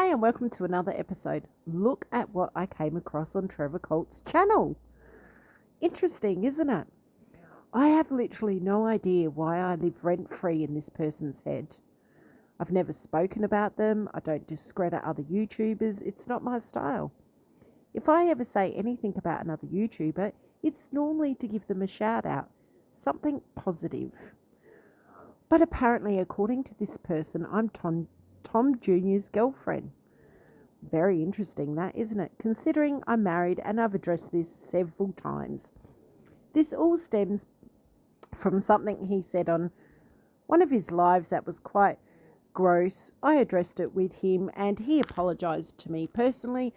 Hi and welcome to another episode. Look at what I came across on Trevor Colt's channel. Interesting, isn't it? I have literally no idea why I live rent-free in this person's head. I've never spoken about them. I don't discredit other YouTubers. It's not my style. If I ever say anything about another YouTuber, it's normally to give them a shout out. Something positive. But apparently, according to this person, I'm Tom Jr.'s girlfriend. Very interesting that, isn't it? Considering I'm married and I've addressed this several times. This all stems from something he said on one of his lives that was quite gross. I addressed it with him and he apologised to me personally.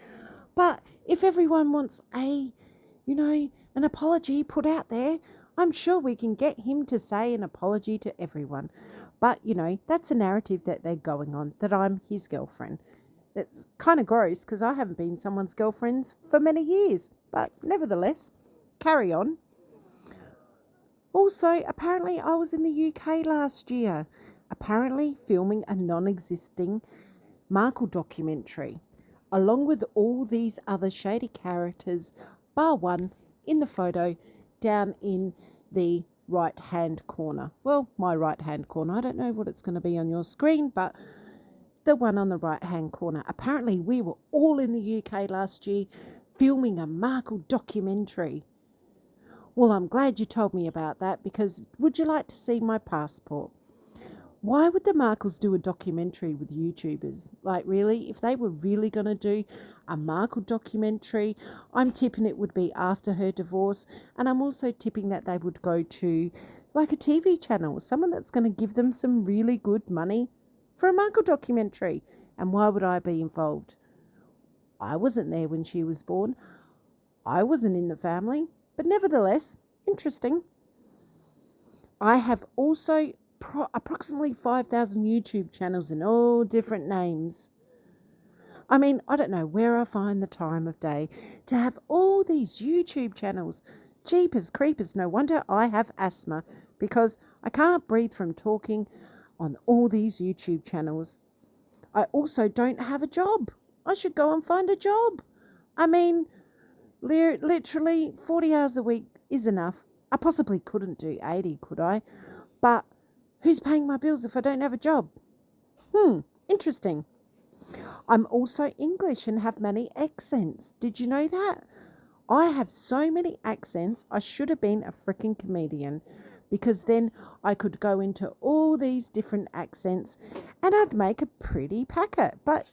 But if everyone wants an apology put out there, I'm sure we can get him to say an apology to everyone. But, that's a narrative that they're going on, that I'm his girlfriend. It's kind of gross because I haven't been someone's girlfriend for many years. But nevertheless, carry on. Also, apparently I was in the UK last year, apparently filming a non-existing Markle documentary, along with all these other shady characters, bar one in the photo down in the right-hand corner. Well, my right-hand corner. I don't know what it's going to be on your screen, but the one on the right-hand corner. Apparently, we were all in the UK last year filming a Markle documentary. Well, I'm glad you told me about that because would you like to see my passport? Why would the Markles do a documentary with YouTubers? Like, really? If they were really going to do a Markle documentary, I'm tipping it would be after her divorce. And I'm also tipping that they would go to, like, a TV channel, someone that's going to give them some really good money for a Markle documentary. And why would I be involved? I wasn't there when she was born. I wasn't in the family. But nevertheless, interesting. I have also approximately 5,000 YouTube channels in all different names. I mean, I don't know where I find the time of day to have all these YouTube channels. Jeepers creepers, no wonder I have asthma because I can't breathe from talking on all these YouTube channels. I also don't have a job. I should go and find a job. I mean, literally 40 hours a week is enough. I possibly couldn't do 80, could I? But who's paying my bills if I don't have a job? Interesting. I'm also English and have many accents. Did you know that? I have so many accents, I should have been a freaking comedian because then I could go into all these different accents and I'd make a pretty packet. But,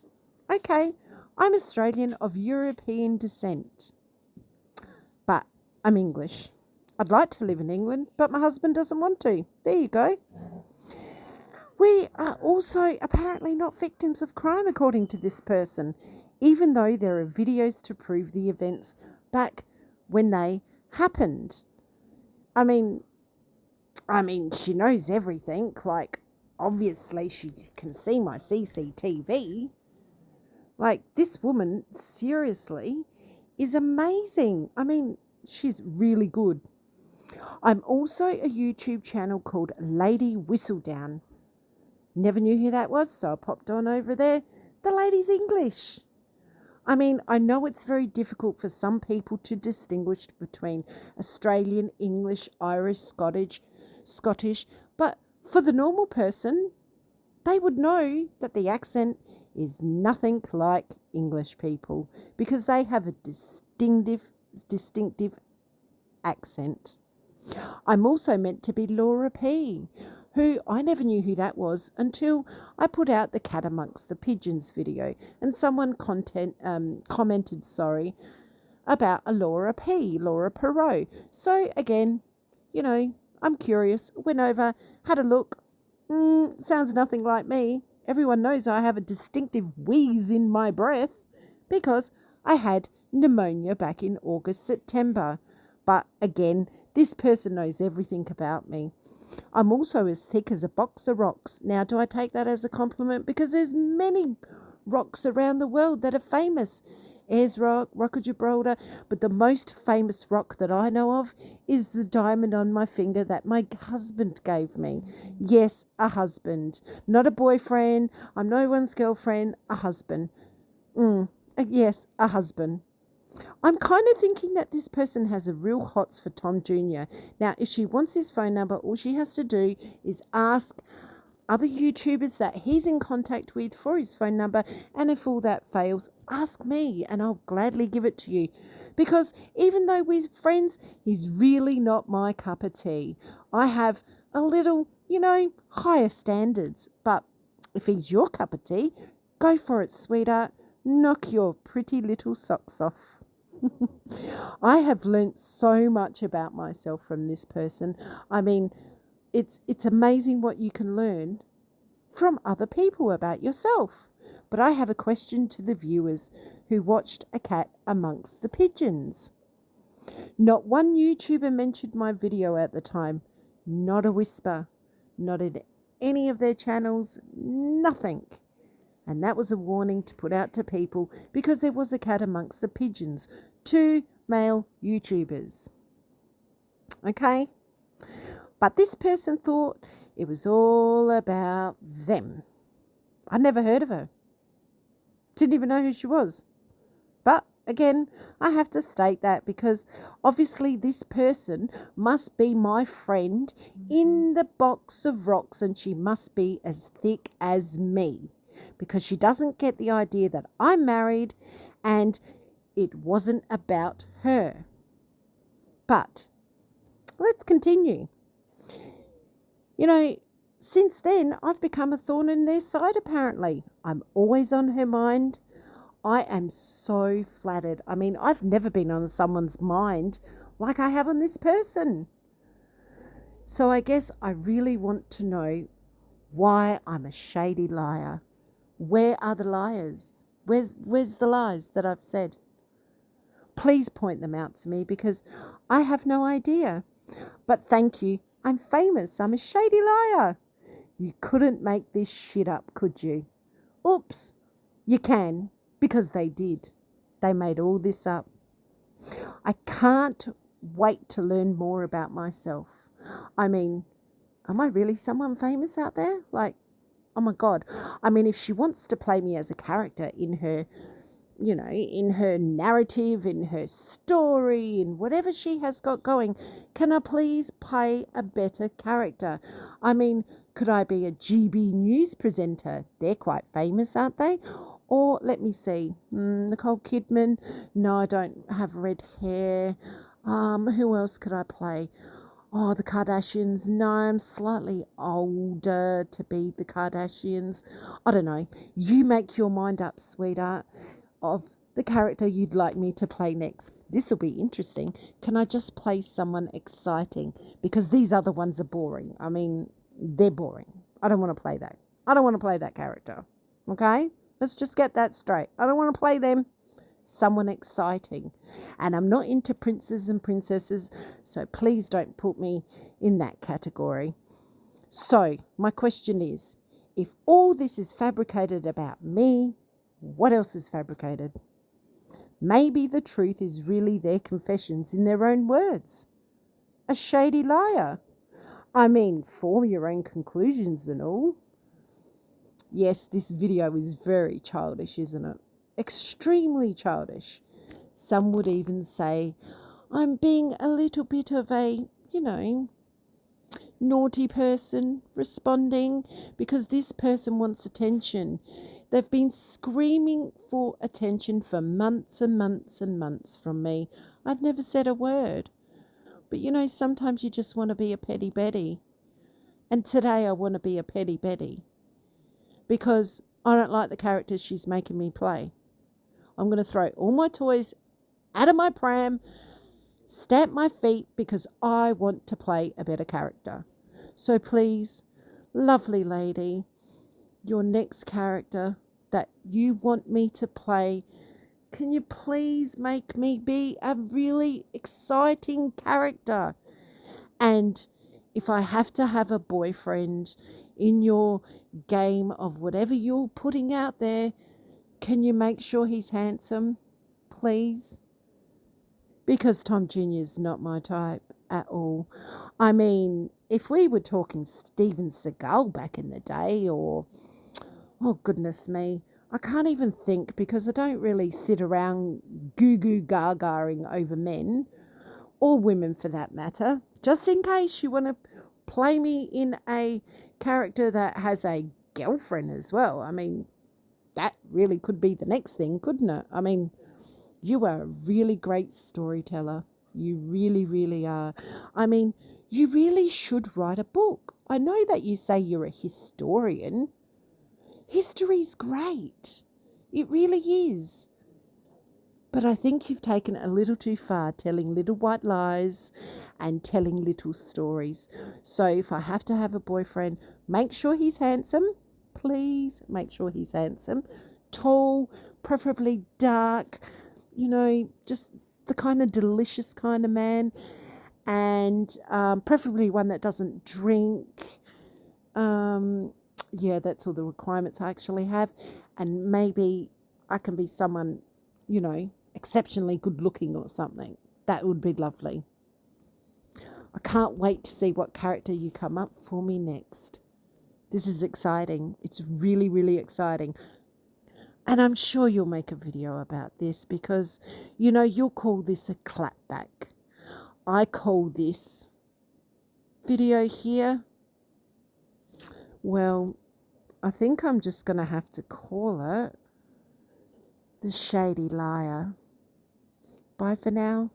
okay, I'm Australian of European descent. But I'm English. I'd like to live in England, but my husband doesn't want to. There you go. We are also apparently not victims of crime, according to this person, even though there are videos to prove the events back when they happened. I mean, she knows everything. Like, obviously, she can see my CCTV. Like, this woman, seriously, is amazing. I mean, she's really good. I'm also a YouTube channel called Lady Whistledown. Never knew who that was, so I popped on over there. The lady's English. I mean, I know it's very difficult for some people to distinguish between Australian, English, Irish, Scottish, but for the normal person, they would know that the accent is nothing like English people because they have a distinctive accent. I'm also meant to be Laura P., who I never knew who that was until I put out the Cat Amongst the Pigeons video and someone commented about a Laura P., Laura Perot. So again, I'm curious, went over, had a look. Sounds nothing like me. Everyone knows I have a distinctive wheeze in my breath because I had pneumonia back in August, September. But again, this person knows everything about me. I'm also as thick as a box of rocks. Now, do I take that as a compliment? Because there's many rocks around the world that are famous Ayers Rock, Rock of Gibraltar, but the most famous rock that I know of is the diamond on my finger that my husband gave me. Yes, a husband. Not a boyfriend. I'm no one's girlfriend. A husband. Yes, a husband. I'm kind of thinking that this person has a real hots for Tom Jr. Now, if she wants his phone number, all she has to do is ask other YouTubers that he's in contact with for his phone number. And if all that fails, ask me and I'll gladly give it to you. Because even though we're friends, he's really not my cup of tea. I have a little, higher standards. But if he's your cup of tea, go for it, sweetheart. Knock your pretty little socks off. I have learnt so much about myself from this person. I mean, it's amazing what you can learn from other people about yourself. But I have a question to the viewers who watched A Cat Amongst the Pigeons. Not one YouTuber mentioned my video at the time. Not a whisper. Not in any of their channels. Nothing. And that was a warning to put out to people because there was a cat amongst the pigeons. 2 male YouTubers. Okay? But this person thought it was all about them. I never heard of her. Didn't even know who she was. But again, I have to state that because obviously this person must be my friend in the box of rocks, and she must be as thick as me. Because she doesn't get the idea that I'm married and it wasn't about her. But let's continue. Since then, I've become a thorn in their side, apparently. I'm always on her mind. I am so flattered. I mean, I've never been on someone's mind like I have on this person. So I guess I really want to know why I'm a shady liar. Where are the liars? Where's the lies that I've said? Please point them out to me because I have no idea. But thank you. I'm famous. I'm a shady liar. You couldn't make this shit up, could you? Oops. You can, because they did. They made all this up. I can't wait to learn more about myself. I mean, am I really someone famous out there? Oh my God. I mean, if she wants to play me as a character in her, in her narrative, in her story, in whatever she has got going, can I please play a better character? I mean, could I be a GB News presenter? They're quite famous, aren't they? Or let me see, Nicole Kidman. No, I don't have red hair. Who else could I play? Oh, the Kardashians. No, I'm slightly older to be the Kardashians. I don't know. You make your mind up, sweetheart, of the character you'd like me to play next. This will be interesting. Can I just play someone exciting? Because these other ones are boring. I mean, they're boring. I don't want to play that. I don't want to play that character. Okay? Let's just get that straight. I don't want to play them. Someone exciting. And I'm not into princes and princesses, so please don't put me in that category. So my question is, if all this is fabricated about me, what else is fabricated? Maybe the truth is really their confessions in their own words. A shady liar. I mean, form your own conclusions and all. Yes, this video is very childish, isn't it? Extremely childish. Some would even say I'm being a little bit of a, naughty person responding because this person wants attention. They've been screaming for attention for months and months and months from me. I've never said a word. But sometimes you just want to be a petty Betty. And today I want to be a petty Betty because I don't like the characters she's making me play. I'm going to throw all my toys out of my pram, stamp my feet because I want to play a better character. So please, lovely lady, your next character that you want me to play, can you please make me be a really exciting character? And if I have to have a boyfriend in your game of whatever you're putting out there, can you make sure he's handsome? please. Because Tom Jr. is not my type at all. I mean, if we were talking Steven Seagal back in the day, or, oh goodness me, I can't even think because I don't really sit around goo goo gagaing over men, or women for that matter. Just in case you want to play me in a character that has a girlfriend as well. I mean, that really could be the next thing, couldn't it? I mean, you are a really great storyteller. You really, really are. I mean, you really should write a book. I know that you say you're a historian. History's great. It really is. But I think you've taken it a little too far, telling little white lies and telling little stories. So if I have to have a boyfriend, make sure he's handsome. Please make sure he's handsome. Tall, preferably dark, just the kind of delicious kind of man. And preferably one that doesn't drink. Yeah, that's all the requirements I actually have. And maybe I can be someone, exceptionally good looking or something. That would be lovely. I can't wait to see what character you come up for me next. This is exciting. It's really, really exciting. And I'm sure you'll make a video about this because, you'll call this a clapback. I call this video here, well, I think I'm just going to have to call it the Shady Liar. Bye for now.